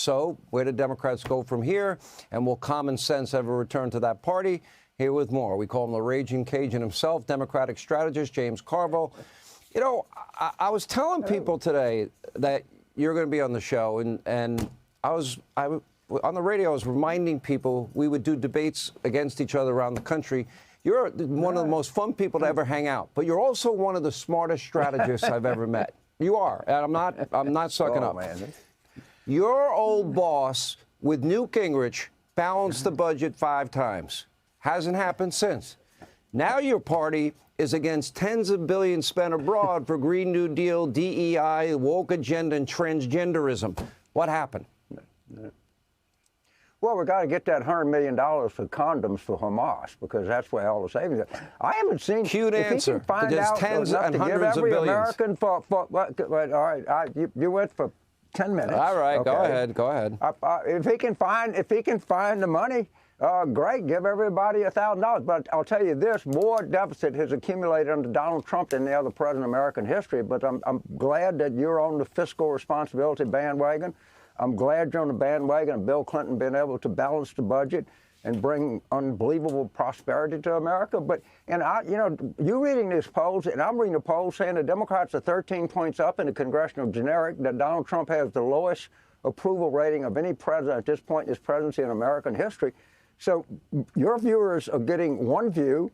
so, where do Democrats go from here? And will common sense ever return to that party? Here with more. We call him the Ragin Cajun himself, Democratic strategist James Carville. You know, I was telling people today that you're going to be on the show, and I on the radio, I was reminding people we would do debates against each other around the country. You're one of the most fun people to ever hang out, but you're also one of the smartest strategists I've ever met. You are, and I'm not sucking up. Man. Your old boss with Newt Gingrich balanced the budget 5 times. Hasn't happened since. Now your party is against tens of billions spent abroad for Green New Deal, DEI, woke agenda, and transgenderism. What happened? Well, we got to get that $100 million for condoms for Hamas, because that's where all the savings are. I haven't seen. Cute answer. There's tens and hundreds of billions. American all right, you went for 10 minutes. All right, okay. Go ahead. If he can find the money, great. Give everybody $1,000. But I'll tell you this: more deficit has accumulated under Donald Trump than the other president in American history. But I'm glad that you're on the fiscal responsibility bandwagon. I'm glad you're on the bandwagon of Bill Clinton being able to balance the budget and bring unbelievable prosperity to America. But, and you reading these polls, and I'm reading the polls saying the Democrats are 13 points up in the congressional generic, that Donald Trump has the lowest approval rating of any president at this point in his presidency in American history. So your viewers are getting one view,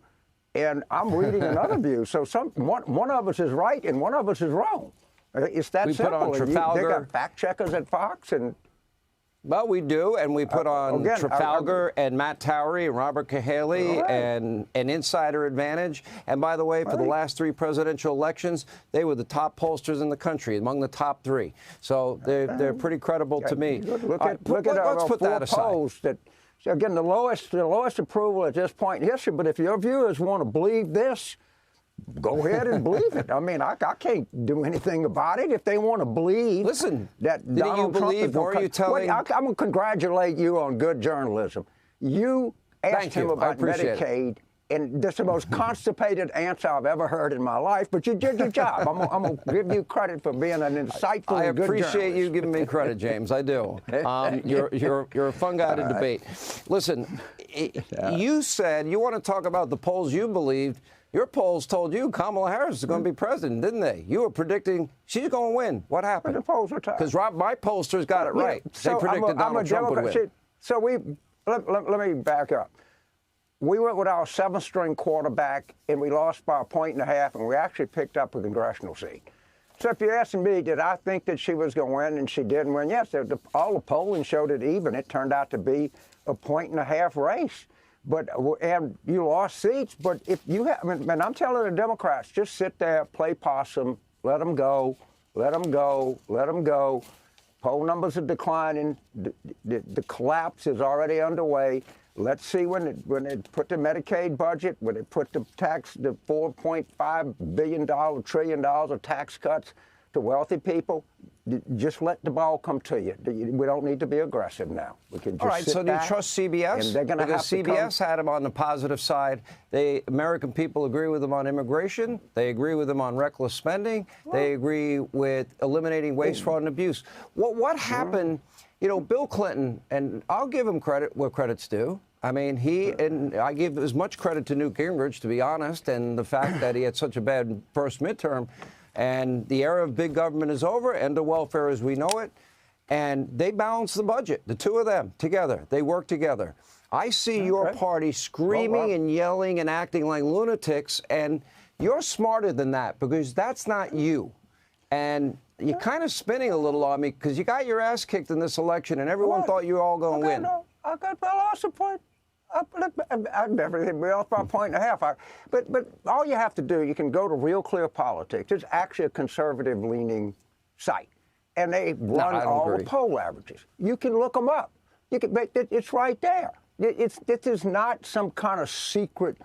and I'm reading another view. So one of us is right and one of us is wrong. It's that we simple. Put on Trafalgar. They got fact checkers at Fox, and well, we do, and we put on Trafalgar and Matt Towery and Robert Cahaley and an Insider Advantage. And by the way, for the last 3 presidential elections, they were the top pollsters in the country, among the top 3. So they're pretty credible to me. Look at let's put that aside. Polls that, again, the lowest approval at this point in history. But if your viewers want to believe this, go ahead and believe it. I mean, I can't do anything about it. If they want to believe, listen, that Donald Trump is or are you telling? I'm going to congratulate you on good journalism. You asked him about Medicaid, and that's the most constipated answer I've ever heard in my life. But you did your job. I'm going to give you credit for being an insightful and good journalist. I appreciate you giving me credit, James. I do. You're a fun guy to debate. Listen, you said you want to talk about the polls you believed. Your polls told you Kamala Harris is going to be president, didn't they? You were predicting she's going to win. What happened? The polls are tight. Because my pollsters got it right. So they predicted Donald Trump would win. So let me back up. We went with our 7th-string quarterback, and we lost by 1.5 points, and we actually picked up a congressional seat. So if you're asking me, did I think that she was going to win, and she didn't win? Yes, all the polling showed it even. It turned out to be a 1.5-point race. And you lost seats. But if you have, and I'm telling the Democrats, just sit there, play possum, let them go, let them go, let them go. Poll numbers are declining. The collapse is already underway. Let's see when they put the Medicaid budget, when they put the $4.5 billion, trillion of tax cuts to wealthy people. Just let the ball come to you. We don't need to be aggressive now. We can just all right, so do you trust CBS? Because CBS had him on the positive side. The American people agree with him on immigration. They agree with him on reckless spending. They agree with eliminating waste, fraud, and abuse. What happened? You know, Bill Clinton, and I'll give him credit where credit's due. I mean, and I give as much credit to Newt Gingrich, to be honest, and the fact that he had such a bad first midterm. And the era of big government is over, end of welfare as we know it. And they balance the budget, the two of them together. They work together. I see your party screaming and yelling and acting like lunatics, and you're smarter than that, because that's not you. And you're kind of spinning a little on me because you got your ass kicked in this election, and everyone thought you were all going to win. I lost a point. Everything we lost by 1.5 points. But all you have to do, you can go to Real Clear Politics. It's actually a conservative-leaning site, and they run all the poll averages. You can look them up. It's right there. This is not some kind of secret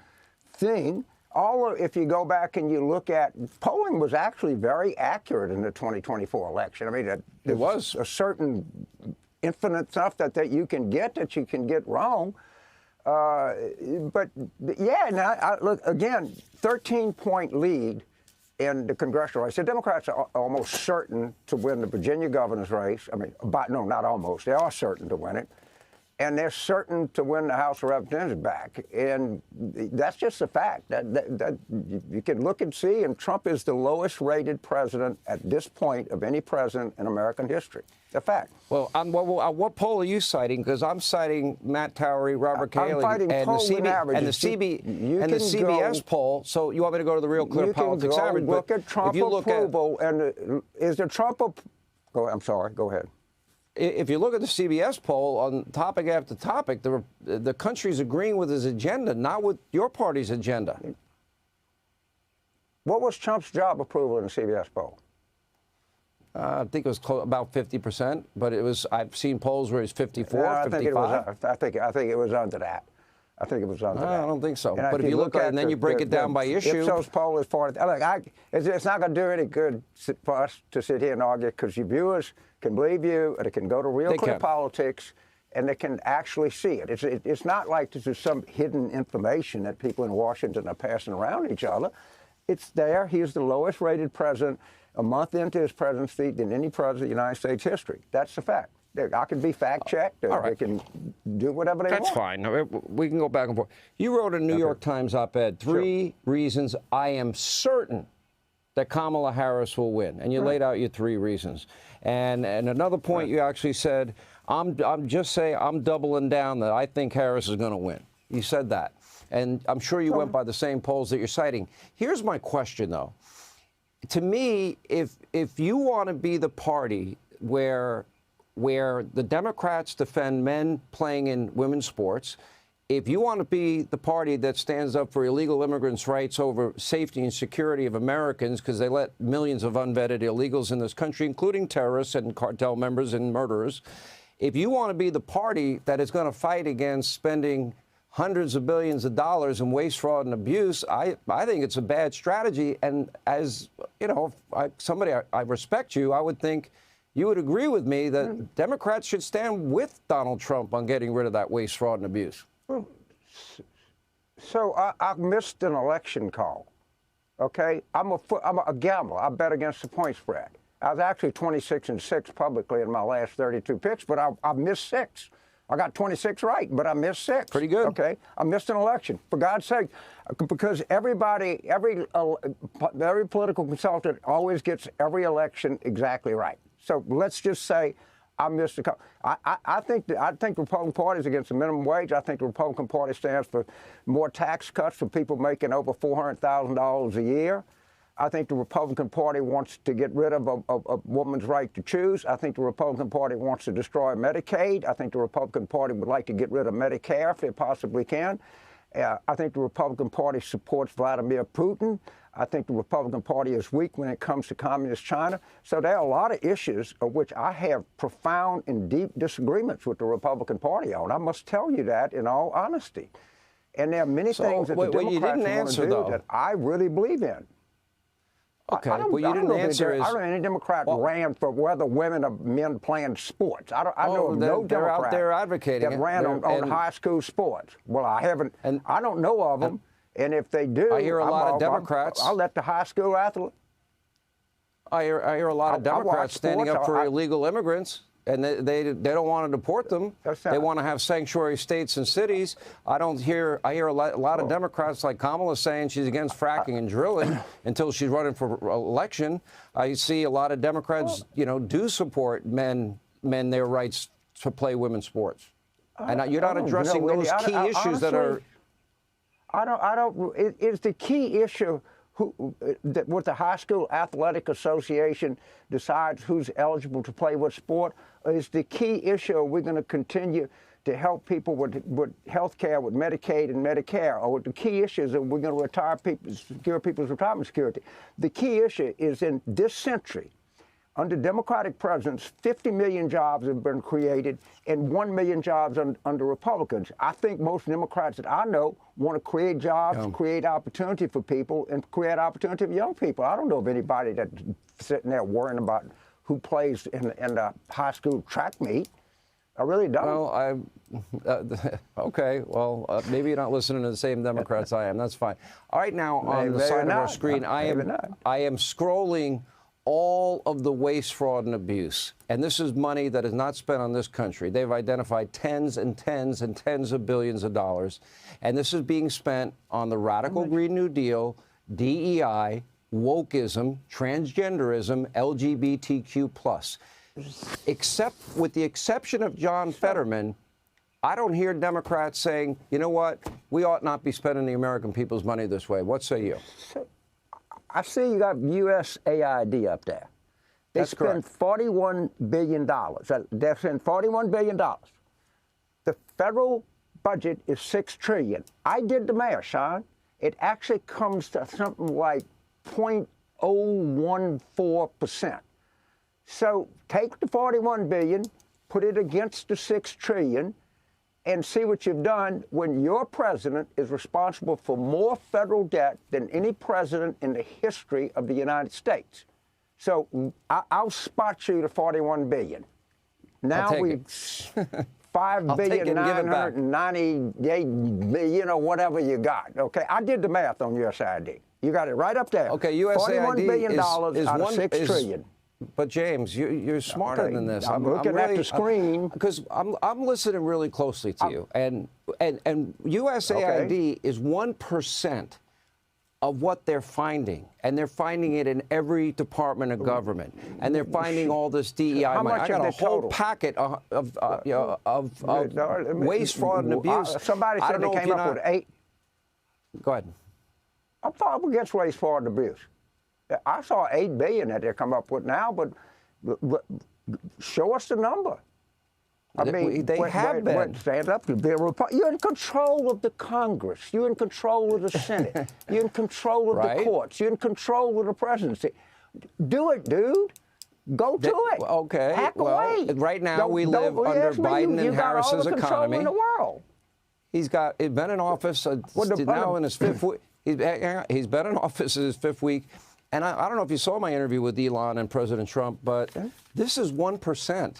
thing. If you go back and you look at, polling was actually very accurate in the 2024 election. I mean, it was a certain infinite stuff that you can get wrong. But yeah, now look again, 13-point lead in the congressional race. The Democrats are almost certain to win the Virginia governor's race. I mean, no, not almost. They are certain to win it. And they're certain to win the House of Representatives back. And that's just a fact. That you can look and see, and Trump is the lowest rated president at this point of any president in American history. A fact. Well, what poll are you citing? Because I'm citing Matt Towery, Robert Cahill, and the CBS poll. So you want me to go to the Real Clear Politics average? Look at Trump approval, and is the Trump? Go ahead. I'm sorry. Go ahead. If you look at the CBS poll on topic after topic, the country's agreeing with his agenda, not with your party's agenda. What was Trump's job approval in the CBS poll? I think it was about 50%, but it was. I've seen polls where it's 54, 55. I think it was under that. I think it was under that. I don't think so. But if you look at it and then you break it down by issue. Ipsos poll is part of it. It's not going to do any good for us to sit here and argue, because your viewers can believe you, and they can go to Real Clear Politics, and they can actually see it. It's not like this is some hidden information that people in Washington are passing around each other. It's there. He is the lowest rated president a month into his presidency than any president in United States history. That's the fact. I can be fact-checked. They can do whatever they want. That's fine. We can go back and forth. You wrote a New York Times op-ed, three reasons I am certain that Kamala Harris will win. And you laid out your 3 reasons. And another point you actually said, I'm doubling down that I think Harris is going to win. You said that. And I'm sure you went by the same polls that you're citing. Here's my question, though. To me, if you want to be the party where the Democrats defend men playing in women's sports, if you want to be the party that stands up for illegal immigrants' rights over safety and security of Americans, because they let millions of unvetted illegals in this country, including terrorists and cartel members and murderers, if you want to be the party that is going to fight against spending hundreds of billions of dollars in waste, fraud, and abuse, I think it's a bad strategy. And as, you know, I respect you, I would think you would agree with me that Democrats should stand with Donald Trump on getting rid of that waste, fraud, and abuse. Well, so I missed an election call, okay? I'm a gambler. I bet against the point spread. I was actually 26-6 publicly in my last 32 picks, but I missed 6. I got 26 right, but I missed 6. Pretty good. Okay, I missed an election, for God's sake, because every political consultant always gets every election exactly right. So let's just say I missed a couple. I think the Republican Party is against the minimum wage. I think the Republican Party stands for more tax cuts for people making over $400,000 a year. I think the Republican Party wants to get rid of a woman's right to choose. I think the Republican Party wants to destroy Medicaid. I think the Republican Party would like to get rid of Medicare if they possibly can. I think the Republican Party supports Vladimir Putin. I think the Republican Party is weak when it comes to communist China. So there are a lot of issues of which I have profound and deep disagreements with the Republican Party on. I must tell you that in all honesty. And there are many things that the Democrats want to do that I really believe in. Okay, well, you didn't answer. I don't know any Democrat ran for whether women or men playing sports. I know no Democrat out there advocating that ran on high school sports. Well, I haven't. And I don't know of them. And if they do, I hear a lot of Democrats. I'll let the high school athlete. I hear a lot of Democrats standing up for illegal immigrants. And they don't want to deport them. They want to have sanctuary states and cities. I hear a lot of Democrats like Kamala saying she's against fracking and drilling until she's running for election. I see a lot of Democrats, do support their rights to play women's sports. And you're not addressing those key issues that are. It's the key issue. What the High School Athletic Association decides who's eligible to play what sport is the key issue. We're going to continue to help people with health care, with Medicaid and Medicare, or the key issues that we're going to secure people's retirement security. The key issue is in this century, under Democratic presidents, 50 million jobs have been created and 1 million jobs under Republicans. I think most Democrats that I know want to create jobs, create opportunity for people, and create opportunity for young people. I don't know of anybody that's sitting there worrying about who plays in the high school track meet. I really don't. Well, okay. Well, maybe you're not listening to the same Democrats I am. That's fine. All right, now on the side of our screen, I am scrolling all of the waste, fraud, and abuse. And this is money that is not spent on this country. They've identified tens and tens and tens of billions of dollars. And this is being spent on the radical Green New Deal, DEI, wokeism, transgenderism, LGBTQ+. Except with the exception of John Fetterman, I don't hear Democrats saying, you know what, we ought not be spending the American people's money this way. What say you? I see you got USAID up there. They spend $41 billion. They spend $41 billion. The federal budget is $6 trillion. I did the math, Sean. It actually comes to something like 0.014%. So take the $41 billion, put it against the $6 trillion, and see what you've done when your president is responsible for more federal debt than any president in the history of the United States. So I'll spot you the $41 billion. Now we $5,998 billion or whatever you got. Okay, I did the math on USAID. You got it right up there. Okay, USAID $41 billion out of $6 trillion. But James, you're smarter than this. I'm looking at the screen because I'm listening really closely to you, and USAID is 1% of what they're finding, and they're finding it in every department of government, and they're finding all this DEI money. I got a whole packet of waste, fraud, and abuse. Somebody said they came up with 8. Go ahead. I'm far against waste, fraud, and abuse. I saw $8 billion that they come up with now, but show us the number. I mean, they have been. Stand up. You're in control of the Congress. You're in control of the Senate. You're in control of the courts. You're in control of the presidency. Do it, dude. Go to it. Okay. Hack away. Right now, we live under Biden and Harris's economy. In the world. He's been in office now in his 5th week. He's been in office in his 5th week. And I don't know if you saw my interview with Elon and President Trump, but this is 1%.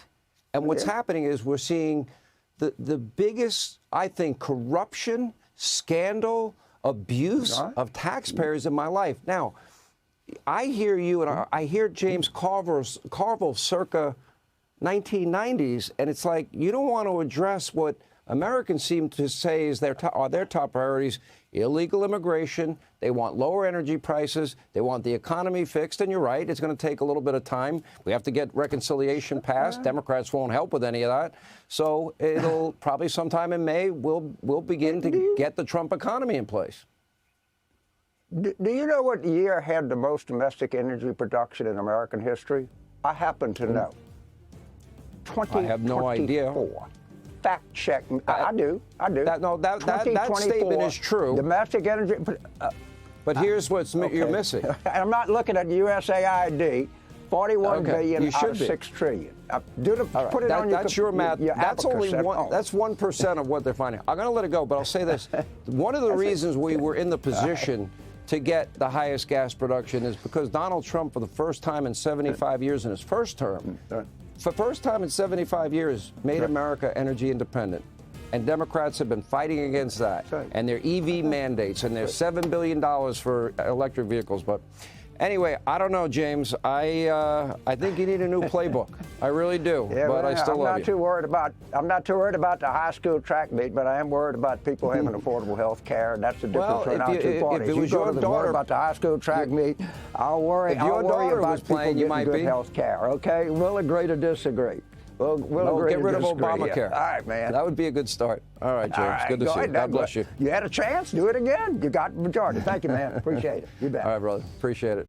And what's happening is we're seeing the biggest, I think, corruption, scandal, abuse of taxpayers in my life. Now, I hear you, and I hear James Carville circa 1990s, and it's like you don't want to address what Americans seem to say is their top priorities: illegal immigration. They want lower energy prices. They want the economy fixed. And you're right, it's going to take a little bit of time. We have to get reconciliation passed. Democrats won't help with any of that. So it'll probably sometime in May, we'll begin to get the Trump economy in place. Do you know what year had the most domestic energy production in American history? I happen to know. 2024. I have no idea. Fact check. I do. That statement is true. Domestic energy. But here's what you're missing. I'm not looking at USAID. $41 billion out of $6 trillion. Put it on that's your math. That's only one. That's 1% of what they're finding. I'm going to let it go, but I'll say this: one of the reasons we were in the position to get the highest gas production is because Donald Trump, for the first time in 75 years in his first term, for the first time in 75 years, made America energy independent. And Democrats have been fighting against that. And their EV mandates and their $7 billion for electric vehicles. But anyway, I don't know, James. I think you need a new playbook. I really do. Yeah, but I still love you. I'm not too worried about the high school track meet, but I am worried about people having affordable health care. And that's the difference between our two parties. If it was your daughter, worry about the high school track meet. I'll worry about people getting good health care. Okay, we'll agree to disagree. We'll get rid of Obamacare. All right, man. That would be a good start. All right, James. Good to see you. God bless you. You had a chance. Do it again. You got the majority. Thank you, man. Appreciate it. You bet. All right, brother. Appreciate it.